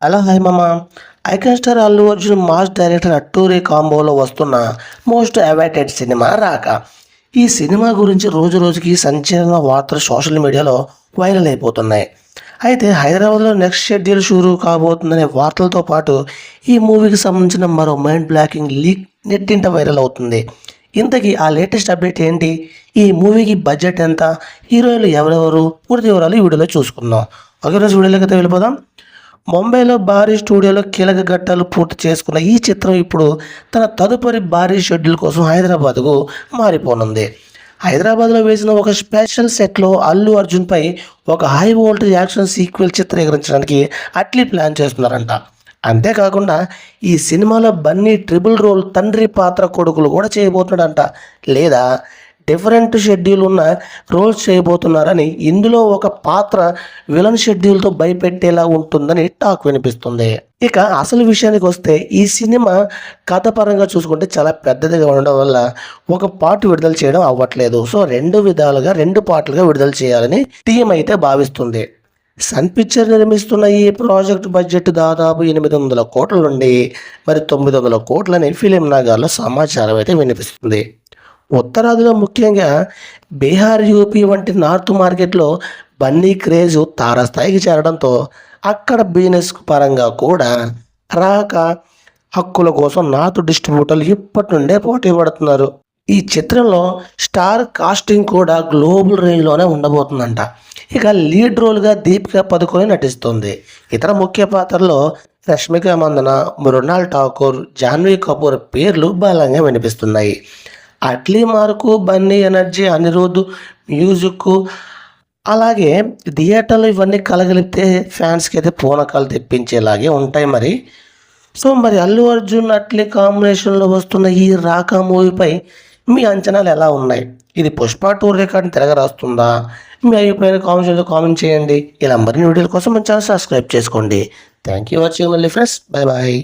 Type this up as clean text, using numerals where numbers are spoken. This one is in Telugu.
హలో హాయ్ మామ. Icon star Allu Arjun mass director Atlee కాంబోలో వస్తున్న మోస్ట్ అవైటెడ్ సినిమా రాక. ఈ సినిమా గురించి రోజు రోజుకి సంచలన వార్తలు సోషల్ మీడియాలో వైరల్ అయిపోతున్నాయి. అయితే హైదరాబాద్లో నెక్స్ట్ షెడ్యూల్ షురూ కాబోతుందనే వార్తలతో పాటు ఈ మూవీకి సంబంధించిన మరో మైండ్ బ్లాకింగ్ లీక్ నెట్టింట వైరల్ అవుతుంది. ఇంతకీ ఆ లేటెస్ట్ అప్డేట్ ఏంటి? ఈ మూవీకి బడ్జెట్ ఎంత? హీరోయిన్లు ఎవరెవరు? పూర్తి వివరాలు ఈ వీడియోలో చూసుకుందాం. ఒకే రోజు వీడియోలోకి అయితే వెళ్ళిపోదాం. ముంబైలో భారీ స్టూడియోలో కీలక ఘట్టాలు పూర్తి చేసుకున్న ఈ చిత్రం ఇప్పుడు తన తదుపరి భారీ షెడ్యూల్ కోసం హైదరాబాద్కు మారిపోనుంది. హైదరాబాద్లో వేసిన ఒక స్పెషల్ సెట్లో అల్లు అర్జున్పై ఒక హై వోల్టేజ్ యాక్షన్ సీక్వెల్ చిత్రీకరించడానికి అట్లీ ప్లాన్ చేస్తున్నారంట. అంతేకాకుండా ఈ సినిమాలో బన్నీ ట్రిపుల్ రోల్ తండ్రి పాత్ర కొడుకులు కూడా చేయబోతున్నాడంట. లేదా డిఫరెంట్ షెడ్యూల్ ఉన్న రోల్స్ చేయబోతున్నారని, ఇందులో ఒక పాత్ర విలన్ షెడ్యూల్తో భయపెట్టేలా ఉంటుందని టాక్ వినిపిస్తుంది. ఇక అసలు విషయానికి వస్తే ఈ సినిమా కథ పరంగా చూసుకుంటే చాలా పెద్దదిగా ఉండడం వల్ల ఒక పార్ట్ విడుదల చేయడం అవ్వట్లేదు. సో రెండు పార్ట్లుగా విడుదల చేయాలని టీం అయితే భావిస్తుంది. సన్ పిక్చర్ నిర్మిస్తున్న ఈ ప్రాజెక్ట్ బడ్జెట్ దాదాపు 800 కోట్ల నుండి 900 కోట్లని ఫిలిం నగర్లో సమాచారం అయితే వినిపిస్తుంది. ఉత్తరాదిలో ముఖ్యంగా బీహార్, యూపీ వంటి నార్త్ మార్కెట్లో బన్నీ క్రేజ్ తారాస్థాయికి చేరడంతో అక్కడ బిజినెస్ పరంగా కూడా రాక హక్కుల కోసం నార్త్ డిస్ట్రిబ్యూటర్లు ఇప్పటి నుండే పోటీ పడుతున్నారు. ఈ చిత్రంలో స్టార్ కాస్టింగ్ కూడా గ్లోబల్ రేంజ్లోనే ఉండబోతుందంట. ఇక లీడ్ రోల్గా దీపికా పదుకొని నటిస్తుంది. ఇతర ముఖ్య పాత్రల్లో రష్మిక మందన, మృణాల్ ఠాకూర్, జాహ్నవి కపూర్ పేర్లు బలంగా వినిపిస్తున్నాయి. Atlee mark, Bunny energy, Anirudh music, అలాగే థియేటర్లు ఇవన్నీ కలగలిపితే ఫ్యాన్స్కి అయితే పూనకాలు తెప్పించేలాగే ఉంటాయి. మరి అల్లు అర్జున్ అట్లీ కాంబినేషన్లో వస్తున్న ఈ రాకా మూవీపై మీ అంచనాలు ఎలా ఉన్నాయి? ఇది పుష్ప 2 రికార్డుని తిరగరాస్తుందా? మీ అభిప్రాయాన్ని కామెంట్ చేయండి. ఇలా మరిన్ని వీడియోల కోసం మన ఛానల్ సబ్స్క్రైబ్ చేసుకోండి. థ్యాంక్ యూ వాచింగ్ మళ్ళీ ఫ్రెండ్స్. Bye bye.